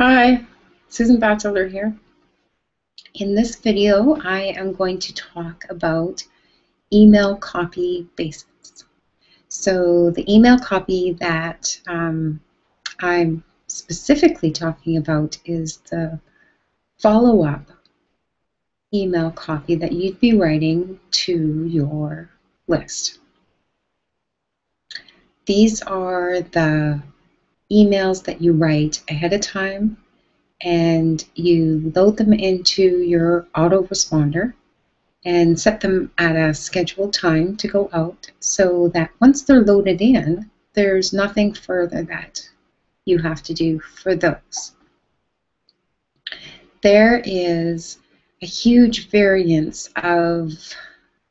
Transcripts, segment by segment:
Hi, Susan Bachelder here. In this video, I am going to talk about email copy basics. So the email copy that I'm specifically talking about is the follow-up email copy that you'd be writing to your list. These are the emails that you write ahead of time, and you load them into your autoresponder and set them at a scheduled time to go out so that once they're loaded in, there's nothing further that you have to do for those. There is a huge variance of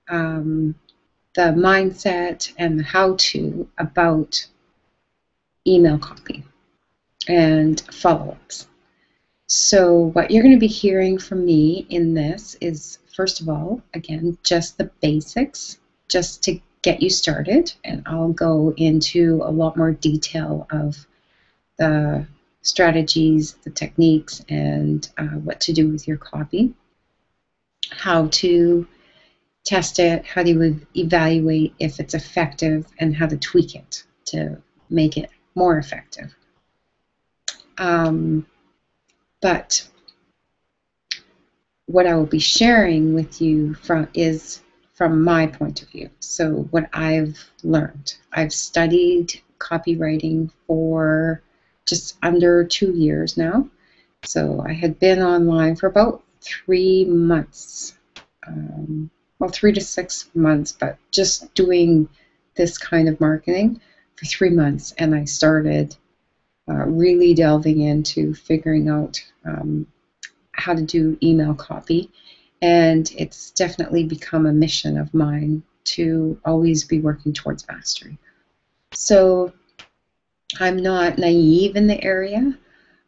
the mindset and the how-to about email copy and follow-ups. So what you're going to be hearing from me in this is, first of all, again, just the basics, just to get you started, and I'll go into a lot more detail of the strategies, the techniques, and what to do with your copy, how to test it, how to evaluate if it's effective, and how to tweak it to make it more effective. But what I will be sharing with you is from my point of view. So what I've learned. I've studied copywriting for just under 2 years now. So I had been online for about 3 months. Well, 3 to 6 months, but just doing this kind of marketing for 3 months. And I started really delving into figuring out how to do email copy, and it's definitely become a mission of mine to always be working towards mastery. So I'm not naive in the area.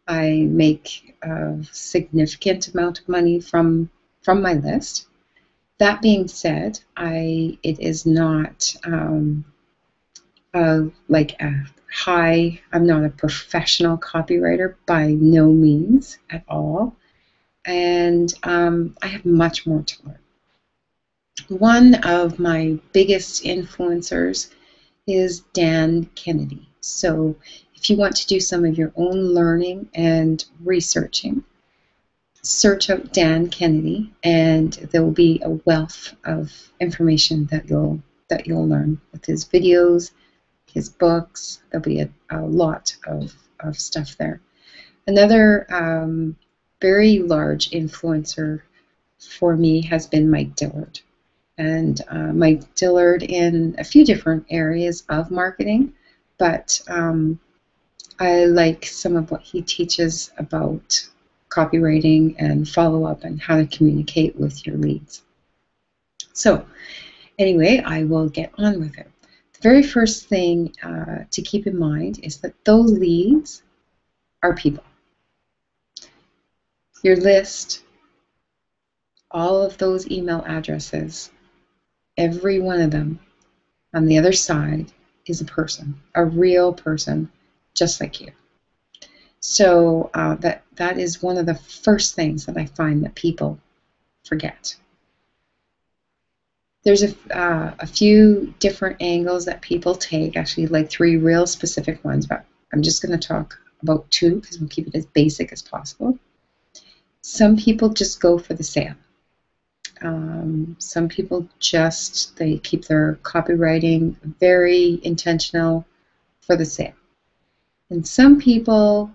I make a significant amount of money from my list. That being said, it is not like a high. I'm not a professional copywriter by no means at all. And I have much more to learn. One of my biggest influencers is Dan Kennedy. So if you want to do some of your own learning and researching, search out Dan Kennedy, and there will be a wealth of information that you'll learn with his videos, his books. There'll be a lot of stuff there. Another very large influencer for me has been Mike Dillard. And Mike Dillard in a few different areas of marketing, but I like some of what he teaches about copywriting and follow-up and how to communicate with your leads. So anyway, I will get on with it. The very first thing to keep in mind is that those leads are people. Your list, all of those email addresses, every one of them on the other side is a person, a real person, just like you. So that is one of the first things that I find that people forget. There's a few different angles that people take, actually like 3 real specific ones, but I'm just going to talk about 2 because we'll keep it as basic as possible. Some people just go for the sale. Some people they keep their copywriting very intentional for the sale. And some people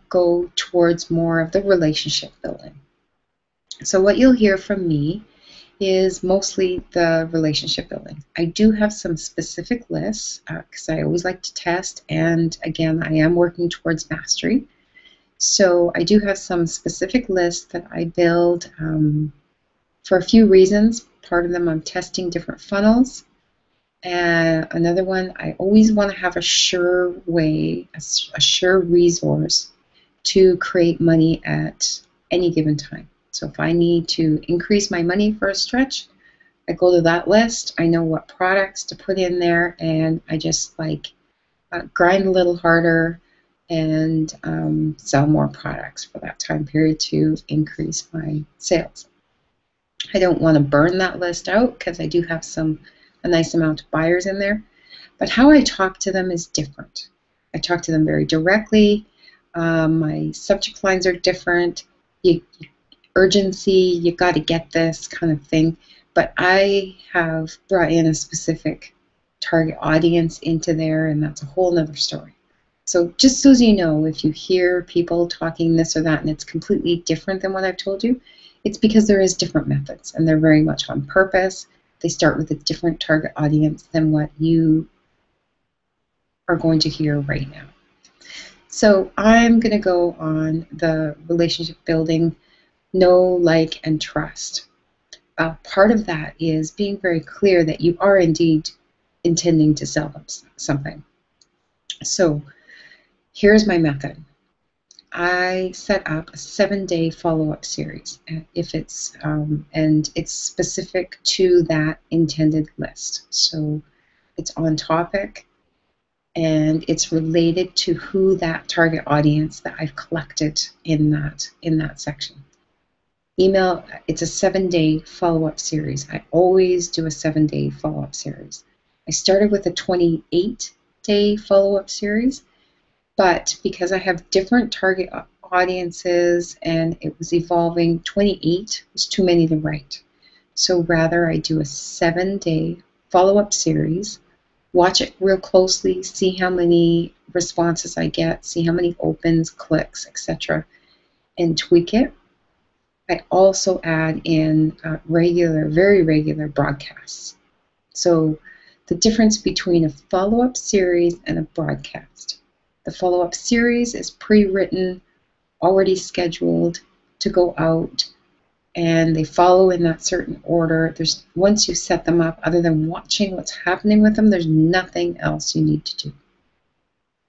go towards more of the relationship building. So what you'll hear from me is mostly the relationship building. I do have some specific lists because I always like to test, and again, I am working towards mastery. So I do have some specific lists that I build for a few reasons. Part of them, I'm testing different funnels. And another one, I always want to have a sure way, a sure resource to create money at any given time. So if I need to increase my money for a stretch, I go to that list. I know what products to put in there, and I just grind a little harder and sell more products for that time period to increase my sales. I don't want to burn that list out because I do have a nice amount of buyers in there, but how I talk to them is different. I talk to them very directly. My subject lines are different. Urgency, you got to get this kind of thing. But I have brought in a specific target audience into there, and that's a whole nother story. So just so you know, if you hear people talking this or that and it's completely different than what I've told you, it's because there is different methods, and they're very much on purpose. They start with a different target audience than what you are going to hear right now. So I'm going to go on the relationship building, know, like, and trust. Part of that is being very clear that you are indeed intending to sell them something. So here's my method. I set up a 7-day follow-up series, if it's and it's specific to that intended list. So it's on topic, and it's related to who that target audience that I've collected in that section. Email, it's a 7-day follow-up series. I always do a 7-day follow-up series. I started with a 28-day follow-up series, but because I have different target audiences and it was evolving, 28 was too many to write. So rather I do a 7-day follow-up series, watch it real closely, see how many responses I get, see how many opens, clicks, etc., and tweak it. I also add in very regular broadcasts. So the difference between a follow-up series and a broadcast. The follow-up series is pre-written, already scheduled to go out, and they follow in that certain order. Once you set them up, other than watching what's happening with them, there's nothing else you need to do.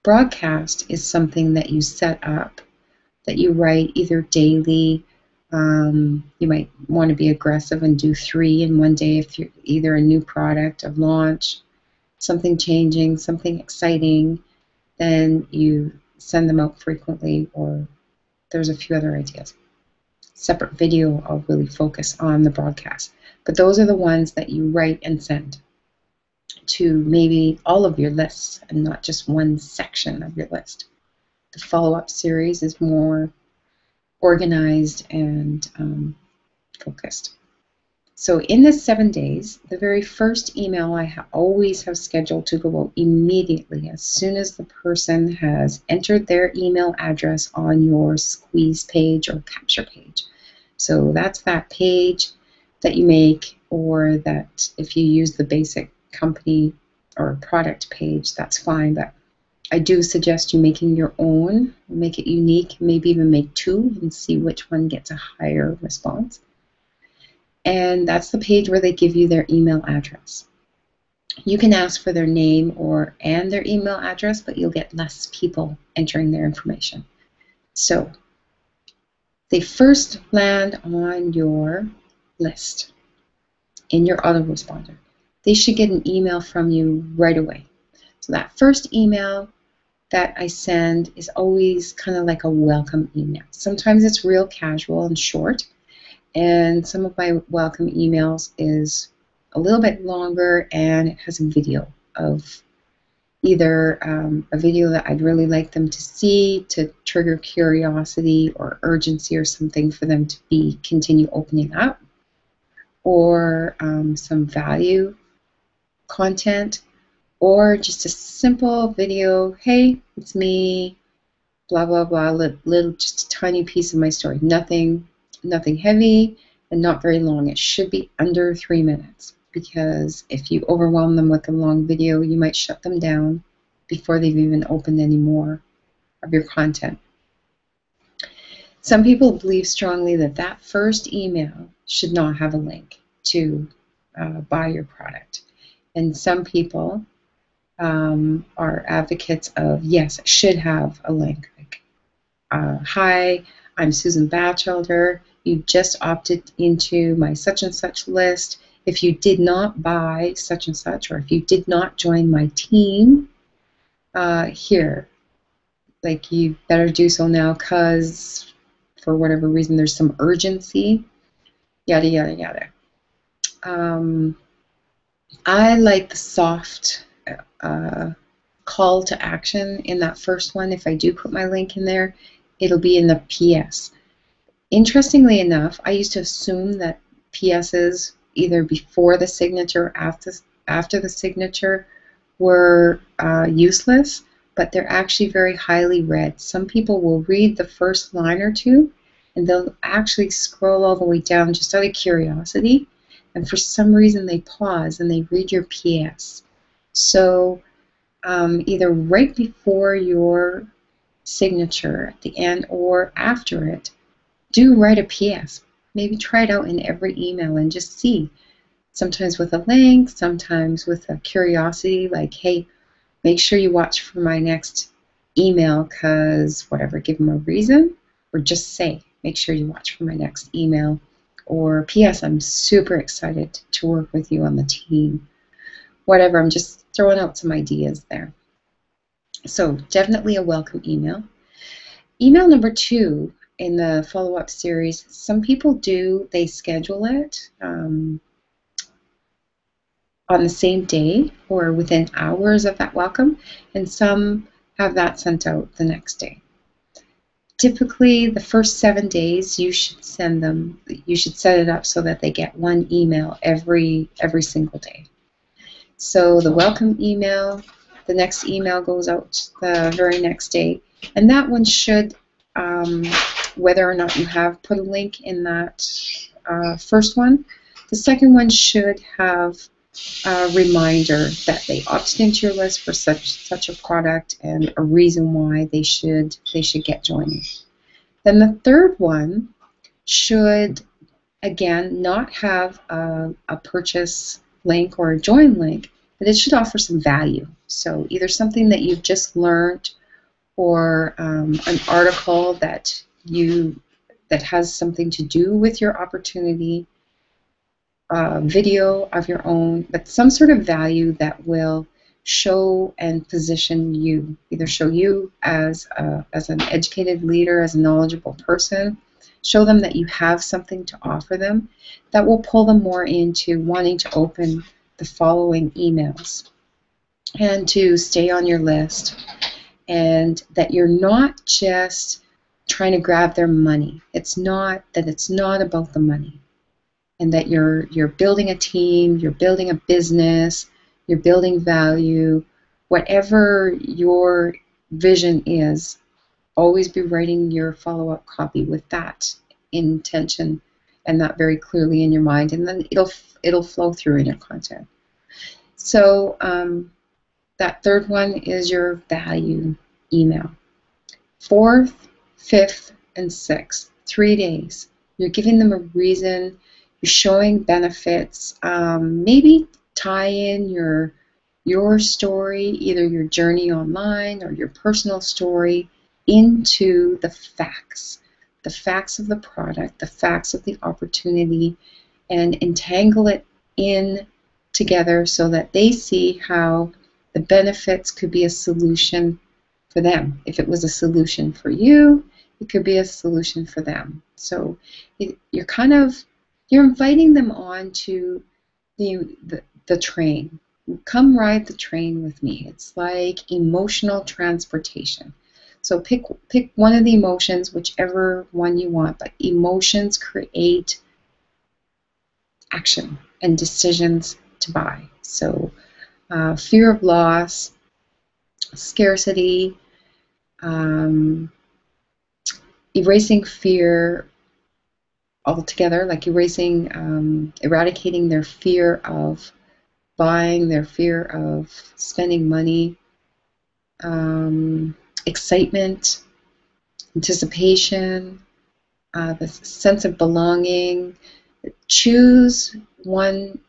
Broadcast is something that you set up, that you write either daily. You might want to be aggressive and do 3 in one day if you're either a new product, a launch, something changing, something exciting. Then you send them out frequently, or there's a few other ideas. Separate video, I'll really focus on the broadcast. But those are the ones that you write and send to maybe all of your lists and not just one section of your list. The follow-up series is more organized and focused. So in the 7 days, the very first email I always have scheduled to go out immediately as soon as the person has entered their email address on your squeeze page or capture page. So that's that page that you make, or that if you use the basic company or product page, that's fine. But I do suggest you making your own, make it unique, maybe even make 2 and see which one gets a higher response. And that's the page where they give you their email address. You can ask for their name and their email address, but you'll get less people entering their information. So they first land on your list in your autoresponder. They should get an email from you right away. So that first email that I send is always kind of like a welcome email. Sometimes it's real casual and short, and some of my welcome emails is a little bit longer, and it has a video of either a video that I'd really like them to see to trigger curiosity or urgency or something for them to continue opening up, or some value content, or just a simple video, hey, it's me, blah, blah, blah, just a tiny piece of my story. Nothing heavy and not very long. It should be under 3 minutes, because if you overwhelm them with a long video, you might shut them down before they've even opened any more of your content. Some people believe strongly that that first email should not have a link to buy your product. And some people are advocates of, yes, it should have a link. Like, hi, I'm Susan Bachelder. You just opted into my such and such list. If you did not buy such and such, or if you did not join my team, here, like you better do so now because for whatever reason there's some urgency, yada, yada, yada. I like the soft call to action in that first one. If I do put my link in there, it'll be in the PS. Interestingly enough, I used to assume that PSs either before the signature or after the signature were useless, but they're actually very highly read. Some people will read the first line or two, and they'll actually scroll all the way down just out of curiosity, and for some reason they pause and they read your PS. So either right before your signature at the end or after it, do write a PS. Maybe try it out in every email and just see. Sometimes with a link, sometimes with a curiosity, like, hey, make sure you watch for my next email because whatever, give them a reason, or just say, make sure you watch for my next email, or PS, I'm super excited to work with you on the team. Whatever, I'm just throwing out some ideas there. So definitely a welcome email. Email number 2 in the follow-up series, some people do, they schedule it on the same day or within hours of that welcome, and some have that sent out the next day. Typically, the first 7 days, you should send them, you should set it up so that they get one email every single day. So the welcome email, the next email goes out the very next day, and that one should, whether or not you have put a link in that first one, the second one should have a reminder that they opted into your list for such a product and a reason why they should get joining. Then the third one should, again, not have a purchase link or a join link, but it should offer some value. So either something that you've just learned or an article that has something to do with your opportunity, video of your own, but some sort of value that will show and position you, either show you as an educated leader, as a knowledgeable person, show them that you have something to offer them that will pull them more into wanting to open the following emails and to stay on your list, and that you're not just trying to grab their money. It's not about the money, and that you're building a team, you're building a business, you're building value. Whatever your vision is, always be writing your follow-up copy with that intention and that very clearly in your mind, and then it'll flow through in your content. So that third one is your value email. 4th, 5th, and 6th, 3 days. You're giving them a reason. You're showing benefits. Maybe tie in your story, either your journey online or your personal story, into the facts of the product, the facts of the opportunity, and entangle it in together so that they see how the benefits could be a solution for them. If it was a solution for you, it could be a solution for them. So you're inviting them on to the train. Come ride the train with me. It's like emotional transportation. So pick one of the emotions, whichever one you want, but emotions create action and decisions to buy. So fear of loss, scarcity, erasing fear altogether, like eradicating their fear of buying, their fear of spending money, excitement, anticipation, the sense of belonging. Choose one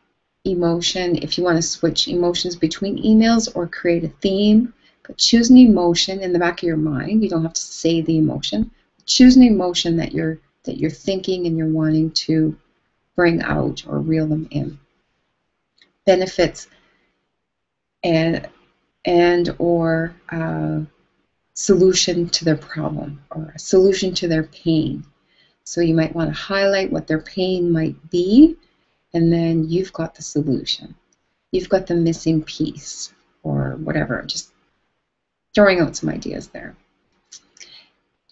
emotion if you want to switch emotions between emails or create a theme, but choose an emotion in the back of your mind. You don't have to say the emotion. Choose an emotion that you're thinking and you're wanting to bring out or reel them in. Benefits and or solution to their problem or a solution to their pain. So you might want to highlight what their pain might be, and then you've got the solution. You've got the missing piece or whatever, just throwing out some ideas there.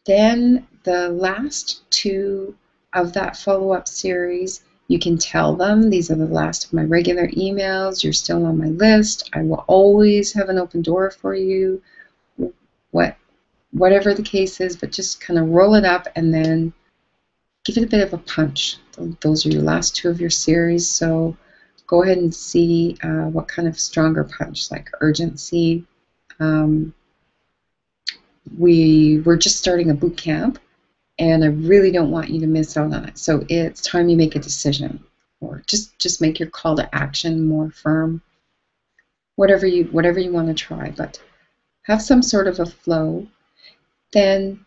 Then the last two of that follow-up series, you can tell them, these are the last of my regular emails, you're still on my list, I will always have an open door for you, whatever the case is, but just kind of roll it up and then give it a bit of a punch. Those are your last two of your series, so go ahead and see what kind of stronger punch, like urgency. We're just starting a boot camp, and I really don't want you to miss out on it. So it's time you make a decision, or just make your call to action more firm. Whatever you want to try, but have some sort of a flow. Then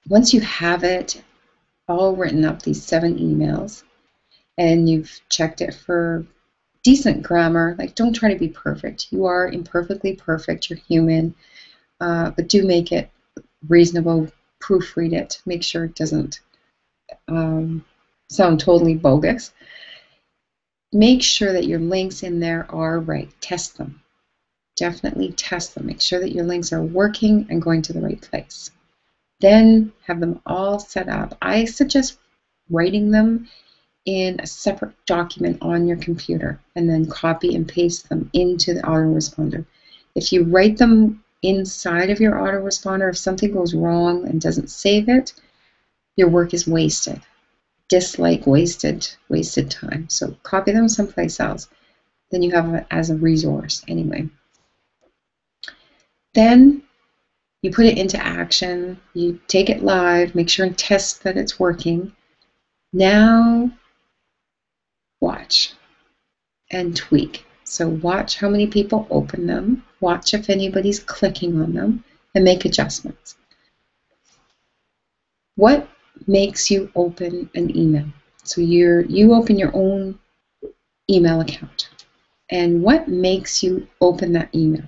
once you have it all written up, these 7 emails, and you've checked it for decent grammar, like don't try to be perfect. You are imperfectly perfect, you're human, but do make it reasonable, proofread it, make sure it doesn't sound totally bogus. Make sure that your links in there are right. Test them. Definitely test them. Make sure that your links are working and going to the right place. Then have them all set up. I suggest writing them in a separate document on your computer and then copy and paste them into the autoresponder. If you write them inside of your autoresponder, if something goes wrong and doesn't save it, your work is wasted. Dislike wasted time. So copy them someplace else. Then you have it as a resource anyway. Then you put it into action. You take it live. Make sure and test that it's working. Now watch and tweak. So watch how many people open them. Watch if anybody's clicking on them and make adjustments. What makes you open an email? So you open your own email account. And what makes you open that email?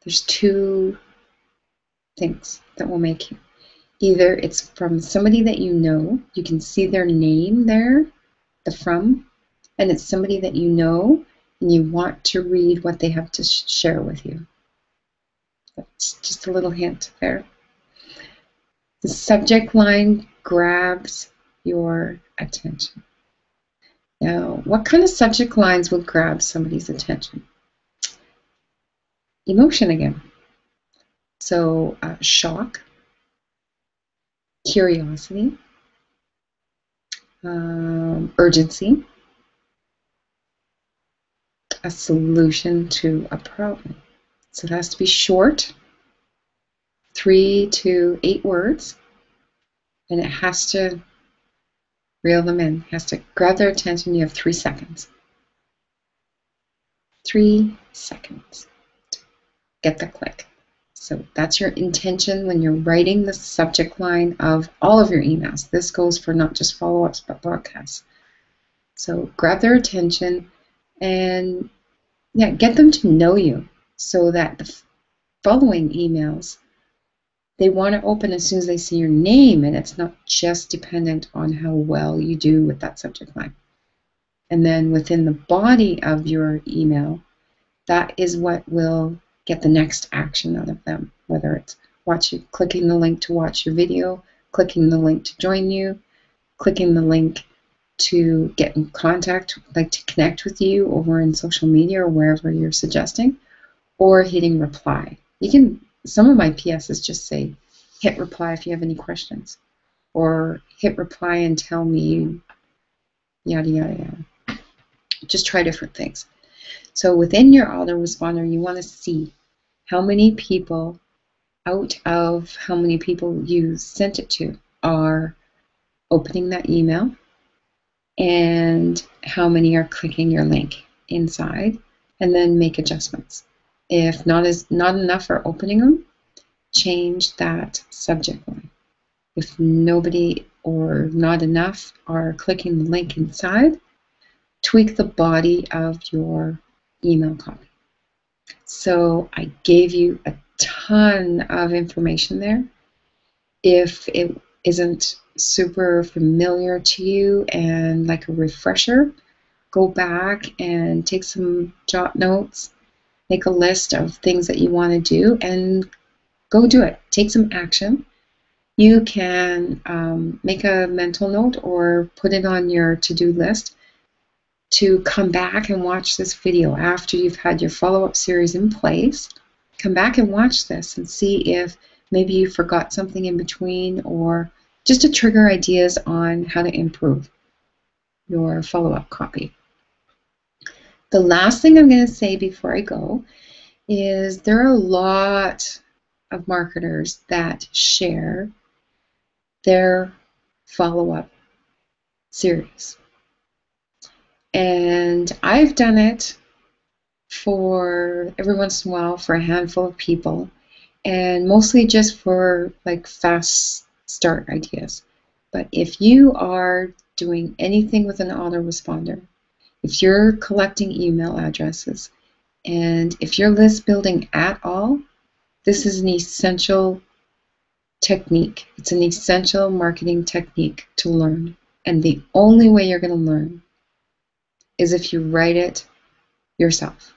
There's 2 things that will make you. Either it's from somebody that you know, you can see their name there, the from, and it's somebody that you know and you want to read what they have to share with you. That's just a little hint there. The subject line grabs your attention. Now, what kind of subject lines would grab somebody's attention? Emotion again. So shock, curiosity, urgency, a solution to a problem. So it has to be short, 3 to 8 words, and it has to reel them in. It has to grab their attention. You have 3 seconds. 3 seconds. Get the click. So that's your intention when you're writing the subject line of all of your emails. This goes for not just follow-ups, but broadcasts. So grab their attention and get them to know you so that the following emails, they want to open as soon as they see your name, and it's not just dependent on how well you do with that subject line. And then within the body of your email, that is what will get the next action out of them, whether it's clicking the link to watch your video, clicking the link to join you, clicking the link to get in contact, like to connect with you over in social media or wherever you're suggesting, or hitting reply. Some of my PSs just say, hit reply if you have any questions, or hit reply and tell me yada, yada, yada. Just try different things. So within your autoresponder, you want to see how many people out of how many people you sent it to are opening that email, and how many are clicking your link inside, and then make adjustments. If not enough are opening them, change that subject line. If nobody or not enough are clicking the link inside, tweak the body of your email copy. So I gave you a ton of information there. If it isn't super familiar to you and like a refresher, go back and take some jot notes, make a list of things that you want to do, and go do it. Take some action. You can make a mental note or put it on your to-do list to come back and watch this video after you've had your follow-up series in place. Come back and watch this and see if maybe you forgot something in between, or just to trigger ideas on how to improve your follow-up copy. The last thing I'm going to say before I go is there are a lot of marketers that share their follow-up series. And I've done it for every once in a while for a handful of people, and mostly just for like fast start ideas. But if you are doing anything with an autoresponder, if you're collecting email addresses, and if you're list building at all, this is an essential technique. It's an essential marketing technique to learn. And the only way you're going to learn is if you write it yourself.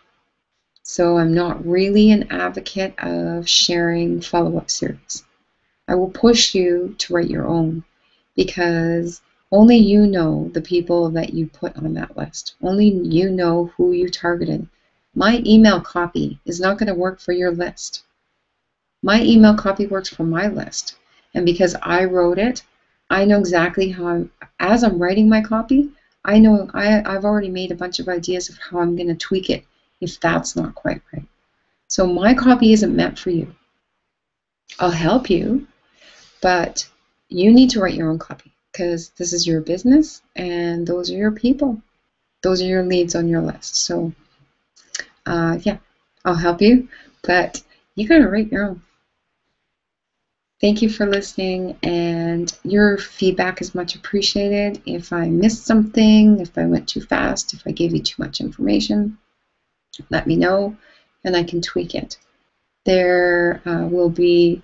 So I'm not really an advocate of sharing follow-up series. I will push you to write your own, because only you know the people that you put on that list. Only you know who you targeted. My email copy is not going to work for your list. My email copy works for my list. And because I wrote it, I know exactly how as I'm writing my copy, I know I've already made a bunch of ideas of how I'm going to tweak it if that's not quite right. So my copy isn't meant for you. I'll help you, but you need to write your own copy, because this is your business and those are your people. Those are your leads on your list. So yeah, I'll help you, but you got to write your own. Thank you for listening, and your feedback is much appreciated. If I missed something, if I went too fast, if I gave you too much information, let me know and I can tweak it. There will be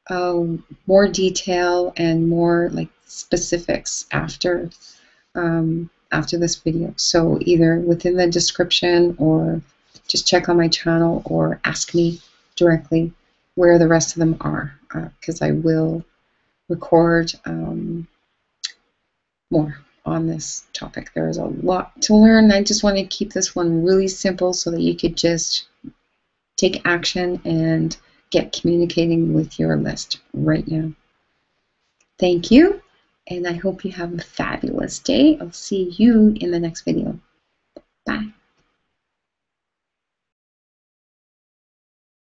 more detail and more like specifics after this video. So either within the description, or just check on my channel, or ask me directly where the rest of them are, because I will record more on this topic. There is a lot to learn. I just want to keep this one really simple so that you could just take action and get communicating with your list right now. Thank you, and I hope you have a fabulous day. I'll see you in the next video.